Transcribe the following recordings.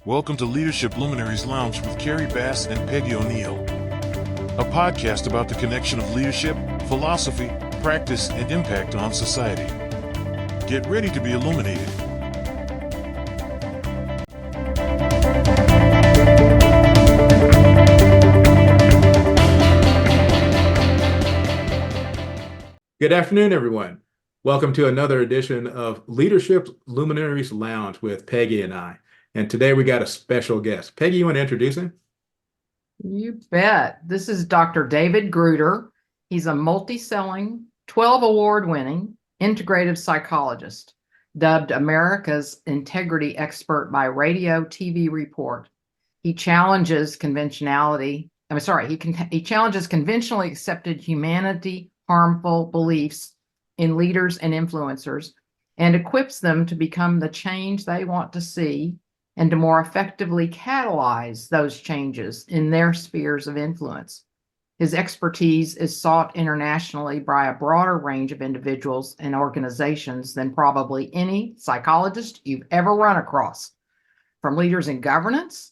Welcome to Leadership Luminaries Lounge with Kerry and Peggy O'Neill, a podcast about the connection of leadership, philosophy, practice, and impact on society. Get ready to be illuminated. Good afternoon, everyone. Welcome to another edition of Leadership Luminaries Lounge with Peggy and I. And today we got a special guest. Peggy, you want to introduce him? You bet. This is Dr. David Gruder. He's a multi-selling, 12 award-winning integrative psychologist, dubbed America's integrity expert by Radio TV Report. He challenges conventionality. He challenges conventionally accepted humanity harmful beliefs in leaders and influencers and equips them to become the change they want to see and to more effectively catalyze those changes in their spheres of influence. His expertise is sought internationally by a broader range of individuals and organizations than probably any psychologist you've ever run across, from leaders in governance,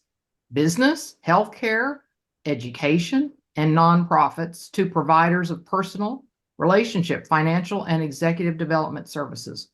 business, healthcare, education, and nonprofits to providers of personal, relationship, financial, and executive development services.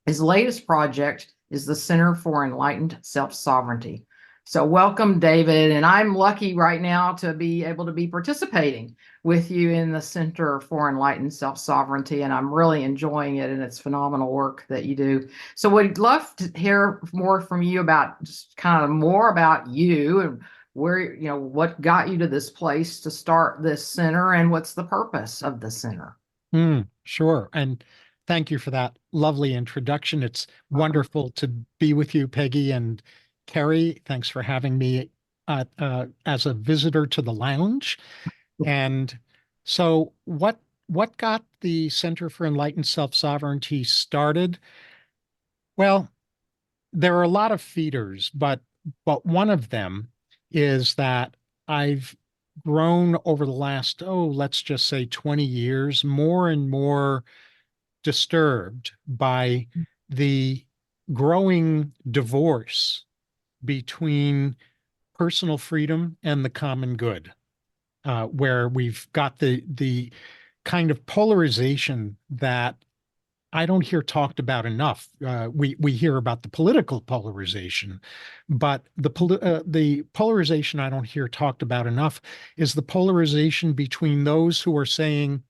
His latest project is the Center for Enlightened Self-Sovereignty. So welcome, David. And I'm lucky right now to be able to be participating with you in the Center for Enlightened Self-Sovereignty. And I'm really enjoying it, and it's phenomenal work that you do. So we'd love to hear more from you about just kind of more about you and where, what got you to this place to start this center and what's the purpose of the center. Sure. And thank you for that lovely introduction. It's wonderful to be with you, Peggy and Kerry. Thanks for having me as a visitor to the lounge. And so what got the Center for Enlightened Self-Sovereignty started? Well, there are a lot of feeders, but one of them is that I've grown over the last, let's just say 20 years, more and more disturbed by the growing divorce between personal freedom and the common good, where we've got the kind of polarization that I don't hear talked about enough. We hear about the political polarization, but the polarization I don't hear talked about enough is the polarization between those who are saying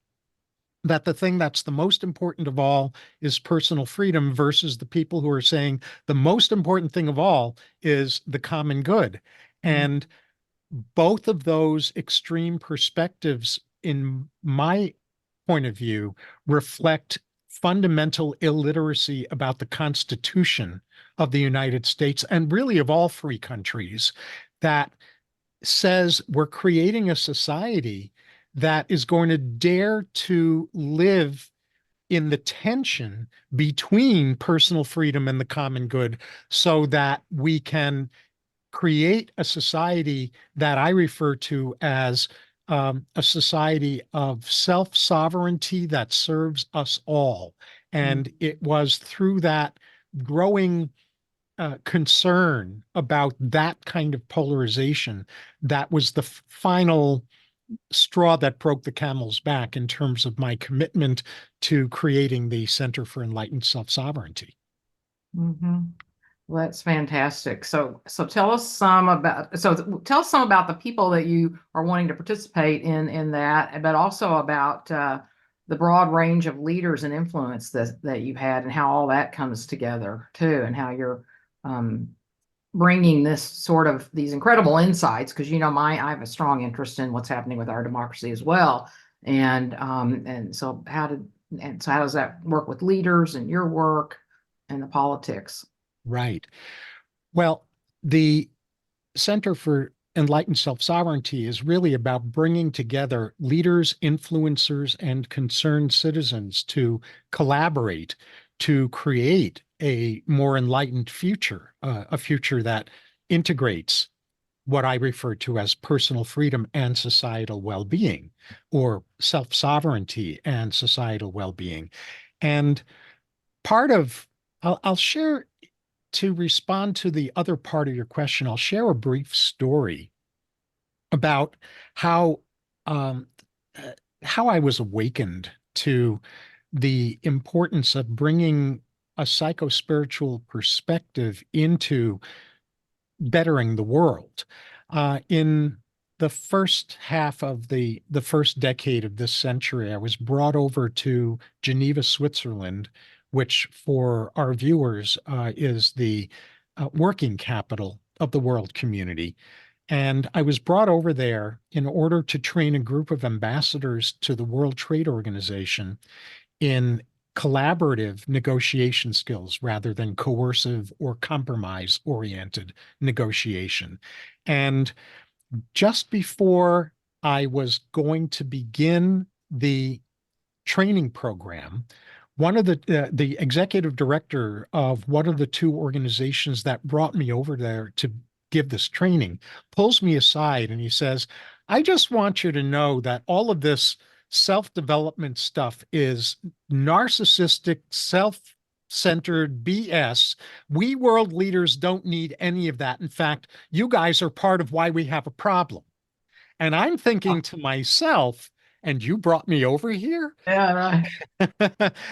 that the thing that's the most important of all is personal freedom versus the people who are saying the most important thing of all is the common good. And both of those extreme perspectives, in my point of view, reflect fundamental illiteracy about the Constitution of the United States and really of all free countries, that says we're creating a society that is going to dare to live in the tension between personal freedom and the common good so that we can create a society that I refer to as a society of self-sovereignty that serves us all. And it was through that growing concern about that kind of polarization that was the final straw that broke the camel's back in terms of my commitment to creating the Center for Enlightened Self-Sovereignty. Well, that's fantastic. So tell us some about the people that you are wanting to participate in that, but also about the broad range of leaders and influence that you've had and how all that comes together too, and how you're bringing these incredible insights, because I have a strong interest in what's happening with our democracy as well, and so how does that work with leaders and your work and the politics? Right. Well, the Center for Enlightened Self-Sovereignty is really about bringing together leaders, influencers, and concerned citizens to collaborate to create a more enlightened future, a future that integrates what I refer to as personal freedom and societal well-being, or self-sovereignty and societal well-being. And part of, I'll share to respond to the other part of your question, I'll share a brief story about how um, how I was awakened to the importance of bringing a psycho-spiritual perspective into bettering the world. In the first half of the first decade of this century, I was brought over to Geneva, Switzerland, which for our viewers is the working capital of the world community. And I was brought over there in order to train a group of ambassadors to the World Trade Organization in collaborative negotiation skills rather than coercive or compromise oriented negotiation. And just before I was going to begin the training program, one of the executive director of one of the two organizations that brought me over there to give this training pulls me aside and he says, I just want you to know that all of this self-development stuff is narcissistic, self-centered BS. We world leaders don't need any of that. In fact, you guys are part of why we have a problem. And I'm thinking to myself, and you brought me over here? Yeah, right.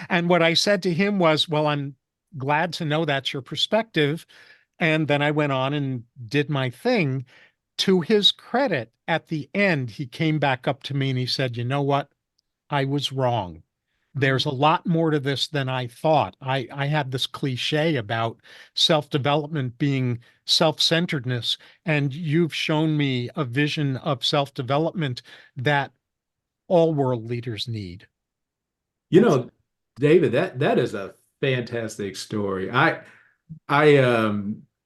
And what I said to him was, well, I'm glad to know that's your perspective. And then I went on and did my thing. To his credit, at the end, he came back up to me and he said, you know what? I was wrong. There's a lot more to this than I thought. I had this cliche about self-development being self-centeredness, and you've shown me a vision of self-development that all world leaders need. You know, David, that is a fantastic story. I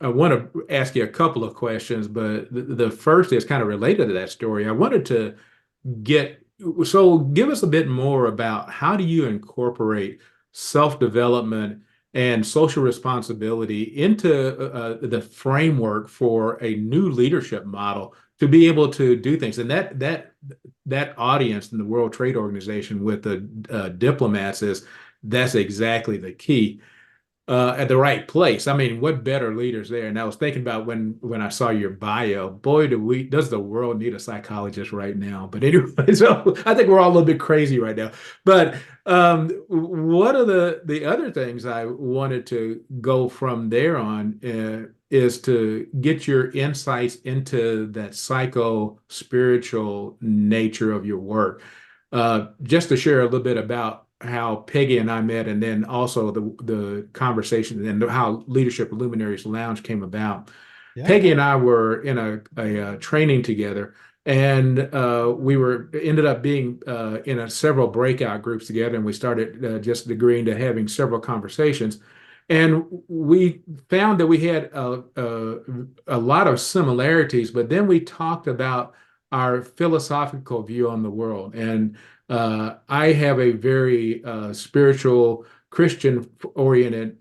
want to ask you a couple of questions, but the first is kind of related to that story. I wanted to get so give us a bit more about how do you incorporate self-development and social responsibility into the framework for a new leadership model to be able to do things. And that audience in the World Trade Organization with the diplomats that's exactly the key at the right place. I mean, what better leaders there? And I was thinking about when I saw your bio, boy, does the world need a psychologist right now? But anyway, so I think we're all a little bit crazy right now. But one of the other things I wanted to go from there on is to get your insights into that psycho-spiritual nature of your work. Just to share a little bit about how Peggy and I met, and then also the conversation and how Leadership Luminaries Lounge came about. Yeah. Peggy and I were in a training together, and we ended up being in several breakout groups together, and we started just agreeing to having several conversations. And we found that we had a lot of similarities, but then we talked about our philosophical view on the world. And I have a very spiritual, Christian-oriented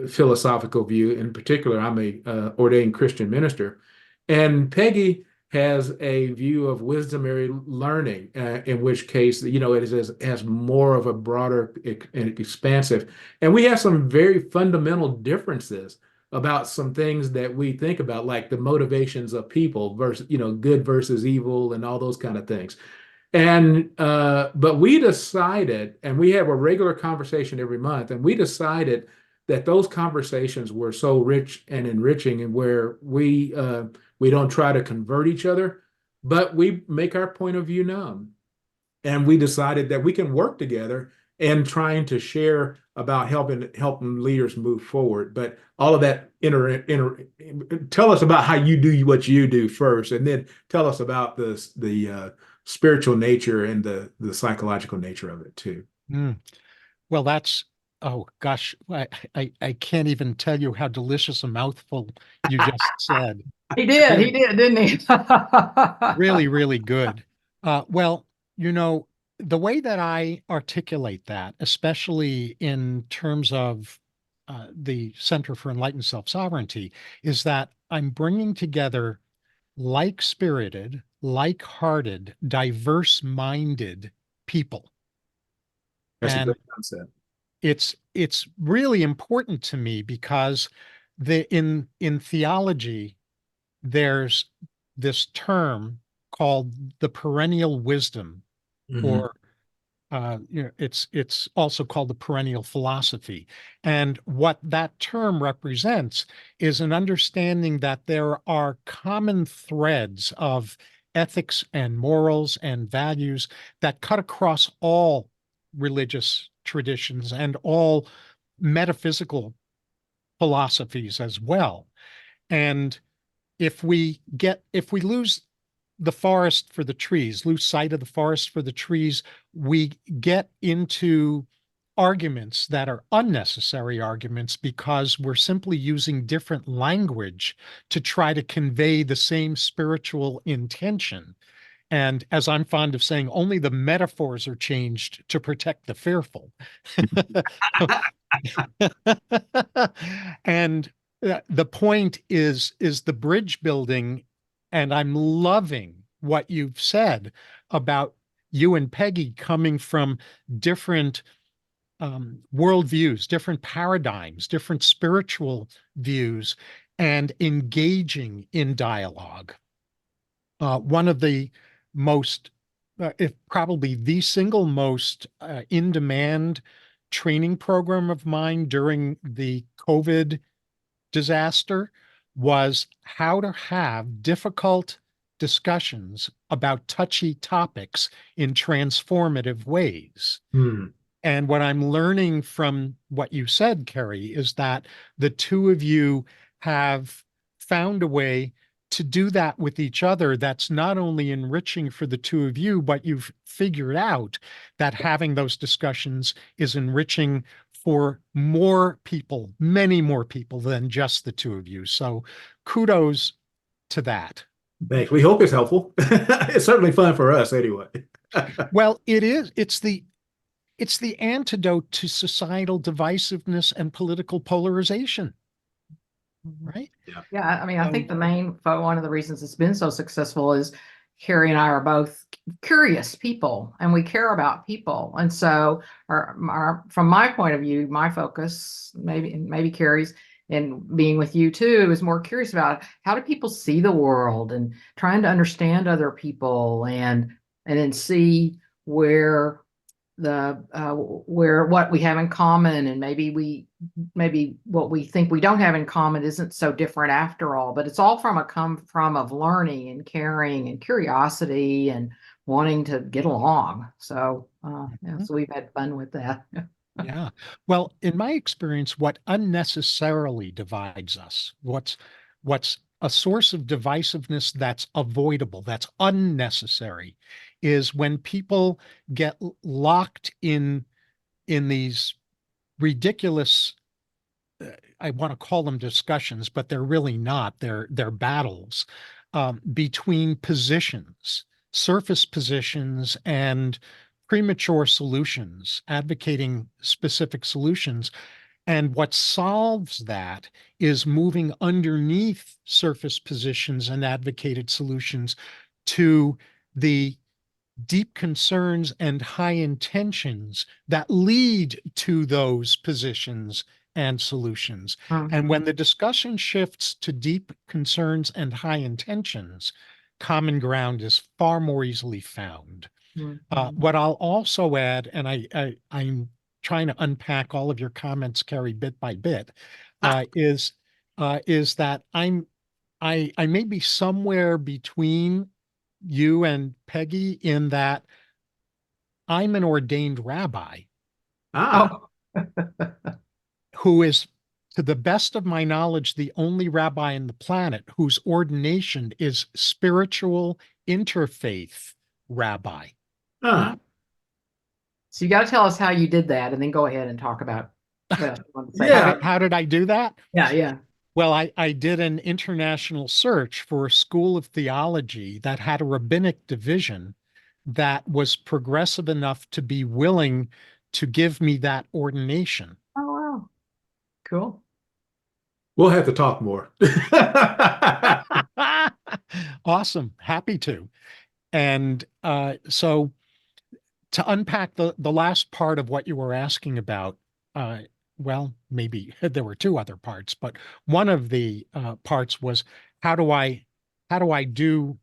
philosophical view. In particular, I'm a ordained Christian minister, and Peggy has a view of wisdomary learning, in which case, has more of a broader and expansive. And we have some very fundamental differences about some things that we think about, like the motivations of people versus, good versus evil and all those kind of things. And but we decided, and we have a regular conversation every month, and we decided that those conversations were so rich and enriching, and where we don't try to convert each other, but we make our point of view known. And we decided that we can work together and trying to share about helping leaders move forward. But all of that tell us about how you do what you do first, and then tell us about the spiritual nature and the psychological nature of it too. Mm. Well, oh gosh, I can't even tell you how delicious a mouthful you just said. He did, didn't he? Really, really good. Well, the way that I articulate that, especially in terms of the Center for Enlightened Self-Sovereignty, is that I'm bringing together like-spirited, like-hearted, diverse-minded people. That's a And great concept. it's really important to me because in theology, there's this term called the perennial wisdom, Mhm. or it's also called the perennial philosophy. And what that term represents is an understanding that there are common threads of ethics and morals and values that cut across all religious traditions and all metaphysical philosophies as well. And if we lose the forest for the trees, lose sight of the forest for the trees, we get into arguments that are unnecessary arguments because we're simply using different language to try to convey the same spiritual intention. And as I'm fond of saying, only the metaphors are changed to protect the fearful. And the point is the bridge building, and I'm loving what you've said about you and Peggy coming from different worldviews, different paradigms, different spiritual views, and engaging in dialogue. One of the most, if probably the single most in-demand training program of mine during the COVID disaster was how to have difficult discussions about touchy topics in transformative ways. Hmm. And what I'm learning from what you said, Kerry, is that the two of you have found a way to do that with each other that's not only enriching for the two of you, but you've figured out that having those discussions is enriching for more people, many more people than just the two of you. So kudos to that. Thanks. We hope it's helpful. It's certainly fun for us anyway. Well, it is. It's the antidote to societal divisiveness and political polarization, right? Yeah, I mean, I think the main one of the reasons it's been so successful is Kerry and I are both curious people and we care about people. And so from my point of view, my focus, maybe Kerry's, and being with you too, is more curious about how do people see the world and trying to understand other people and then see where where what we have in common, and maybe what we think we don't have in common isn't so different after all, but it's all come from of learning and caring and curiosity and wanting to get along. So yeah, so we've had fun with that. Yeah. Well, in my experience, what unnecessarily divides us, what's a source of divisiveness that's avoidable, that's unnecessary, is when people get locked in these ridiculous, I want to call them discussions, but they're really not. They're battles between positions, surface positions, and premature solutions, advocating specific solutions. And what solves that is moving underneath surface positions and advocated solutions to the deep concerns and high intentions that lead to those positions and solutions. And when the discussion shifts to deep concerns and high intentions, common ground is far more easily found. What I'll also add, and I'm trying to unpack all of your comments, Kerry, bit by bit, is that I may be somewhere between you and Peggy in that I'm an ordained rabbi Ah, who is, to the best of my knowledge, the only rabbi on the planet whose ordination is spiritual interfaith rabbi. ah. So you got to tell us how you did that, and then go ahead and talk about what else you want to say. Yeah. How did I do that? Yeah. Well, I did an international search for a school of theology that had a rabbinic division that was progressive enough to be willing to give me that ordination. Oh, wow. Cool. We'll have to talk more. Awesome. Happy to. And so to unpack the last part of what you were asking about, well, maybe there were two other parts, but one of the parts was how do I do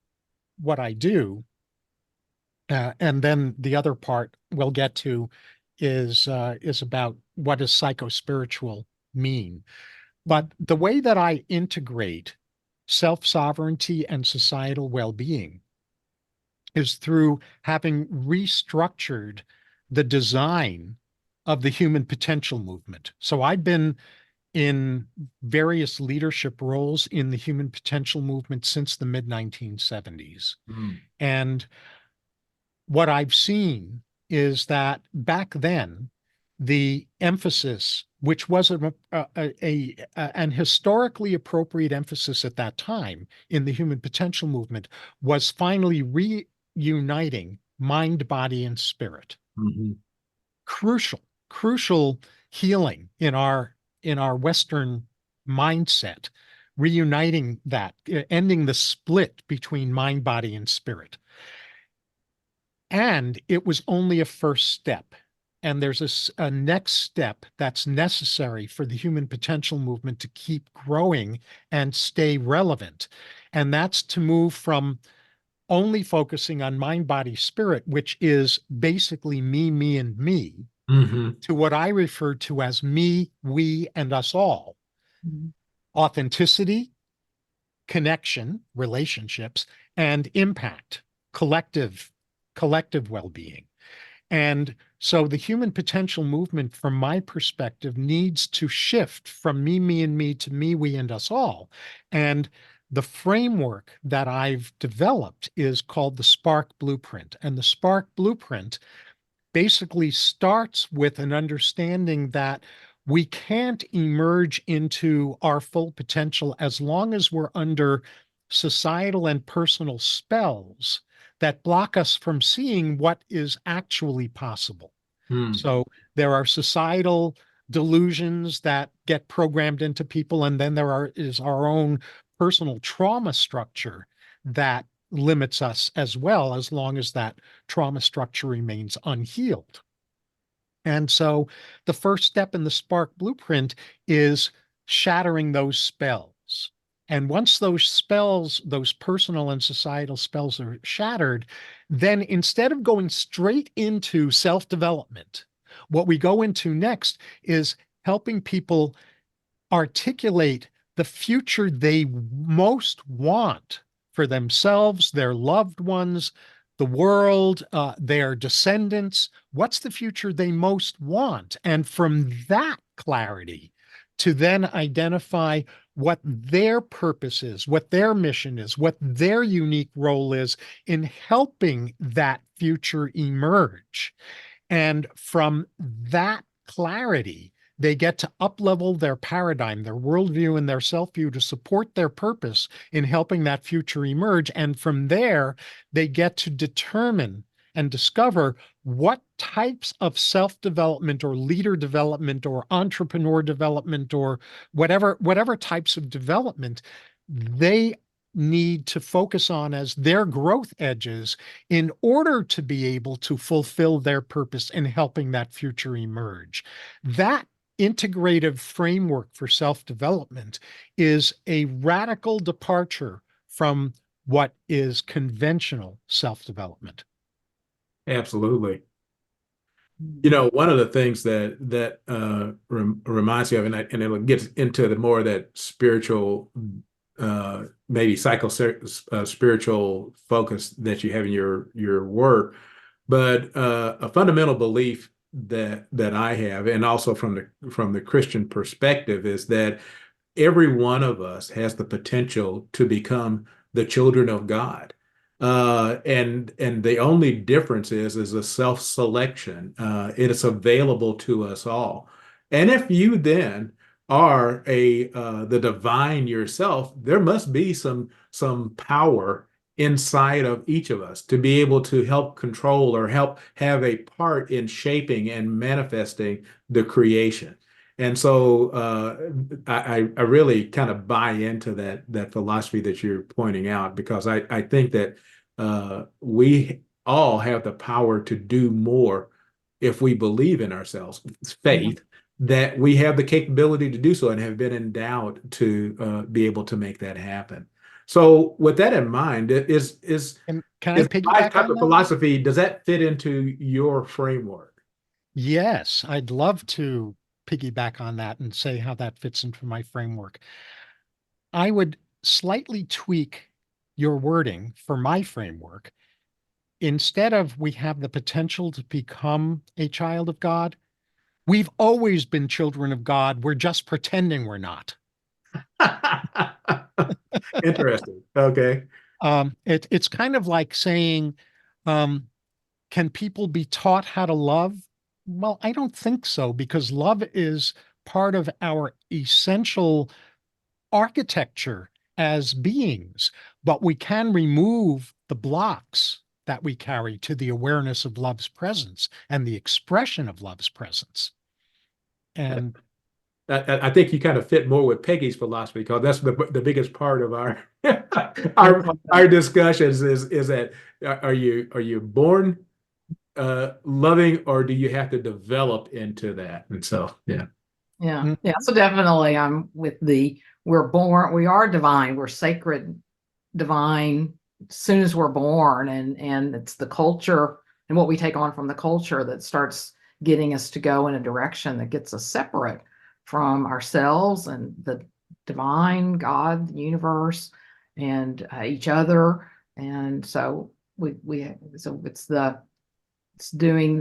what I do? And then the other part we'll get to is about what does psychospiritual mean. But the way that I integrate self-sovereignty and societal well-being is through having restructured the design of the human potential movement. So I've been in various leadership roles in the human potential movement since the mid 1970s. Mm. And what I've seen is that back then, the emphasis, which was an historically appropriate emphasis at that time in the human potential movement, was finally reuniting mind, body, and spirit. Mhm. Crucial healing in our Western mindset, reuniting that, ending the split between mind, body, and spirit. And it was only a first step. And there's a next step that's necessary for the human potential movement to keep growing and stay relevant. And that's to move from only focusing on mind, body, spirit, which is basically me, and me, Mhm. to what I refer to as me, we, and us all. Mhm. Authenticity, connection, relationships, and impact, collective well-being. And so the human potential movement, from my perspective, needs to shift from me, and me to me, we, and us all. And the framework that I've developed is called the Spark Blueprint. And the Spark Blueprint basically starts with an understanding that we can't emerge into our full potential as long as we're under societal and personal spells that block us from seeing what is actually possible. Mm. So there are societal delusions that get programmed into people, and then is our own personal trauma structure that limits us as well, as long as that trauma structure remains unhealed. And so the first step in the Spark Blueprint is shattering those spells. And once those spells, those personal and societal spells, are shattered, then instead of going straight into self-development, what we go into next is helping people articulate the future they most want for themselves, their loved ones, the world, their descendants. What's the future they most want? And from that clarity, to then identify what their purpose is, what their mission is, what their unique role is in helping that future emerge. And from that clarity, they get to up-level their paradigm, their worldview, and their self-view to support their purpose in helping that future emerge. And from there, they get to determine and discover what types of self-development or leader development or entrepreneur development or whatever types of development they need to focus on as their growth edges in order to be able to fulfill their purpose in helping that future emerge. That integrative framework for self-development is a radical departure from what is conventional self-development. Absolutely. You know, one of the things that reminds me of, and it'll get into the more of that spiritual, maybe spiritual focus that you have in your work, but a fundamental belief that I have, and also from the Christian perspective, is that every one of us has the potential to become the children of God. And the only difference is a self-selection. It is available to us all. And if you then are the divine yourself, there must be some power inside of each of us to be able to help control or help have a part in shaping and manifesting the creation. And so I really kind of buy into that philosophy that you're pointing out, because I think that we all have the power to do more if we believe in ourselves. It's faith, that we have the capability to do so and have been endowed to be able to make that happen. So with that in mind, Can I is my piggyback type on of that? philosophy, does that fit into your framework? Yes, I'd love to piggyback on that and say how that fits into my framework. I would slightly tweak your wording for my framework. Instead of we have the potential to become a child of God, we've always been children of God. We're just pretending we're not. Interesting. Okay. It's kind of like saying, um, can people be taught how to love? Well, I don't think so, because love is part of our essential architecture as beings, but we can remove the blocks that we carry to the awareness of love's presence and the expression of love's presence. And I think you kind of fit more with Peggy's philosophy because that's the biggest part of our our discussions is that are you born loving, or do you have to develop into that? And so Yeah. mm, Yeah. So definitely I'm with we're born, we are divine, we're sacred, divine as soon as we're born. And it's the culture and what we take on from the culture that starts getting us to go in a direction that gets us separate from ourselves and the divine, God, the universe, and each other. And so so it's doing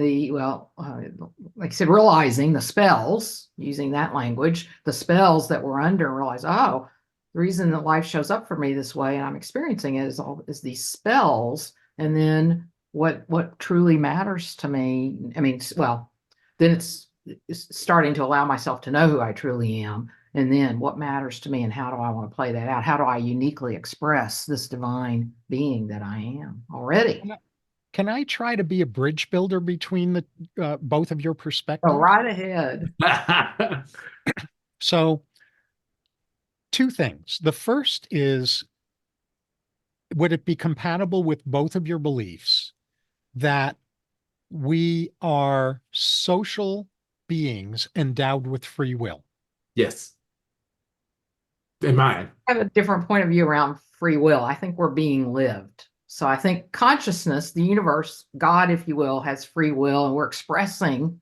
like I said, realizing the spells, using that language, the spells that we're under, and realize, oh, the reason that life shows up for me this way and I'm experiencing it is these spells. And then what truly matters to me, I mean, well, then it's starting to allow myself to know who I truly am. And then what matters to me and how do I want to play that out? How do I uniquely express this divine being that I am already? can I try to be a bridge builder between the both of your Go perspectives? right ahead. So, two things. The first is, would it be compatible with both of your beliefs that we are social beings endowed with free will? yes, in mine. I have a different point of view around free will. I think we're being lived. So I think consciousness, the universe, God, if you will, has free will, and we're expressing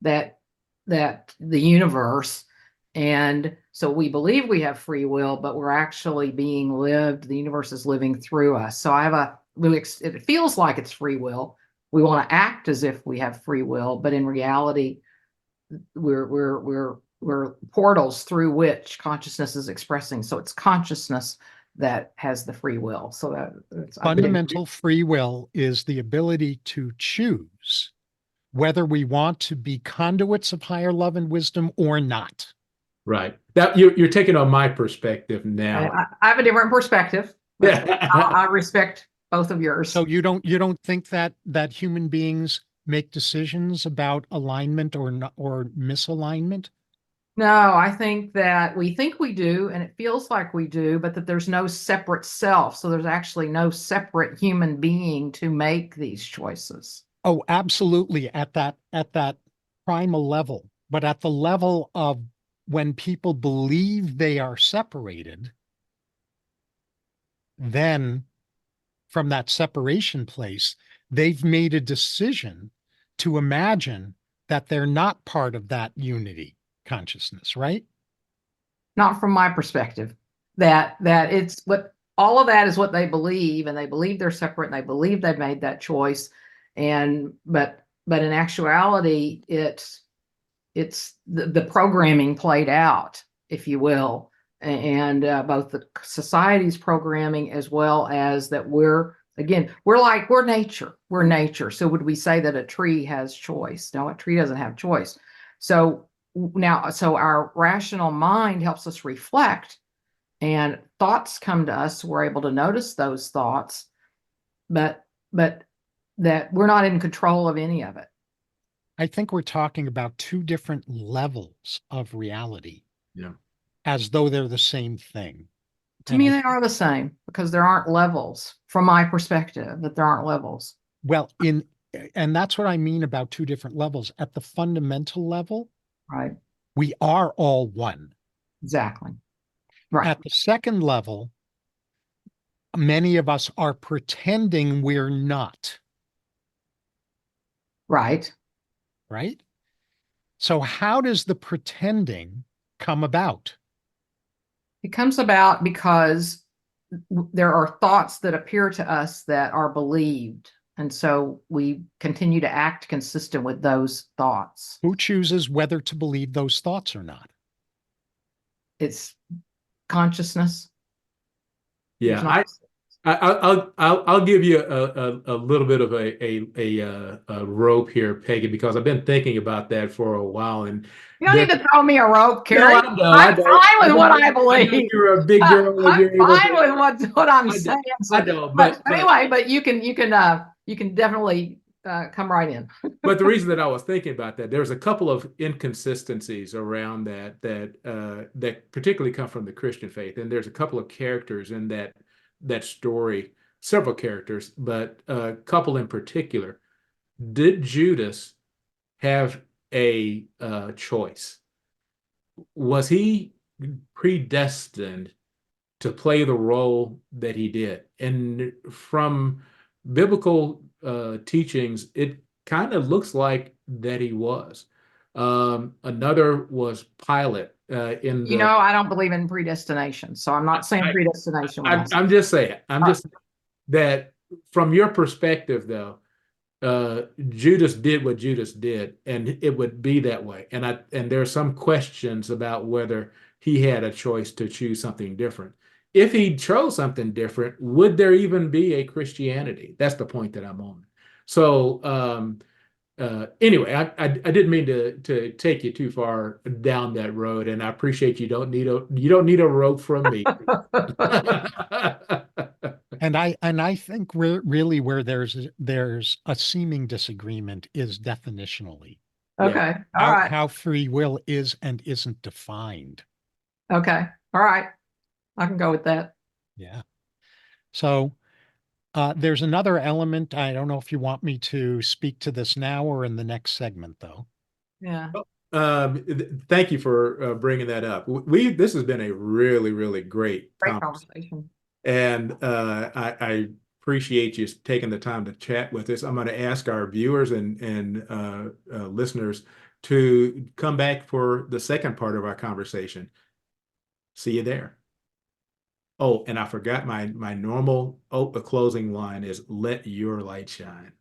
that the universe. And so we believe we have free will, but we're actually being lived. The universe is living through us. So it feels like it's free will. We want to act as if we have free will, but in reality, we're portals through which consciousness is expressing. So it's consciousness that has the free will. So that's Fundamental free will is the ability to choose whether we want to be conduits of higher love and wisdom or not. Right. That you're taking on my perspective now. I have a different perspective, but I respect both of yours. So you don't think that human beings make decisions about alignment or misalignment? No, I think that we think we do, and it feels like we do, but that there's no separate self. So there's actually no separate human being to make these choices. Oh, absolutely, at that primal level. But at the level of when people believe they are separated, then from that separation place, they've made a decision to imagine that they're not part of that unity consciousness, right? Not from my perspective. That it's what all of that is what they believe, and they believe they're separate, and they believe they've made that choice. And but in actuality, it's the programming played out, if you will, and both the society's programming as well as that we're nature. We're nature. So would we say that a tree has choice? No, a tree doesn't have choice. So our rational mind helps us reflect, and thoughts come to us. We're able to notice those thoughts, but that we're not in control of any of it. I think we're talking about two different levels of reality. Yeah. As though they're the same thing. To me, they are the same because there aren't levels, from my perspective, that there aren't levels. Well, and that's what I mean about two different levels. At the fundamental level, Right. We are all one. Exactly. Right. At the second level, many of us are pretending we're not, Right. right? So how does the pretending come about? It comes about because there are thoughts that appear to us that are believed. And so we continue to act consistent with those thoughts. Who chooses whether to believe those thoughts or not? It's consciousness. There's Yeah, not. I'll give you a little bit of a rope here, Peggy, because I've been thinking about that for a while, and You don't there. need to throw me a rope, No, Kerry. I know, I I'm know. fine with what I I know believe. you're a big girl and I'm you're able fine to. with what I'm I know, saying. I So, know, but anyway, but you can definitely come right in. but the reason that I was thinking about that, there's a couple of inconsistencies around that particularly come from the Christian faith, and there's a couple of characters in that story, several characters, but a couple in particular. Did Judas have a choice? Was he predestined to play the role that he did? And from biblical teachings, it kind of looks like that he was. Another was Pilate in You the. know, I don't believe in predestination, so I'm not saying predestination when I say. I'm just saying. I'm just that from your perspective, though, Judas did what Judas did, and it would be that way. And there are some questions about whether he had a choice to choose something different. If he chose something different, would there even be a Christianity? That's the point that I'm on. So anyway, I didn't mean to take you too far down that road, and I appreciate you don't need a rope from me. And I think really where there's a seeming disagreement is definitionally Yeah. Okay. All right. how free will is and isn't defined. Okay. All right. I can go with that. Yeah. So there's another element. I don't know if you want me to speak to this now or in the next segment, though. Yeah. Thank you for bringing that up. This has been a really, really great Great conversation, conversation. and I appreciate you taking the time to chat with us. I'm going to ask our viewers and listeners to come back for the second part of our conversation. See you there. Oh, and I forgot my normal closing line is "Let your light shine."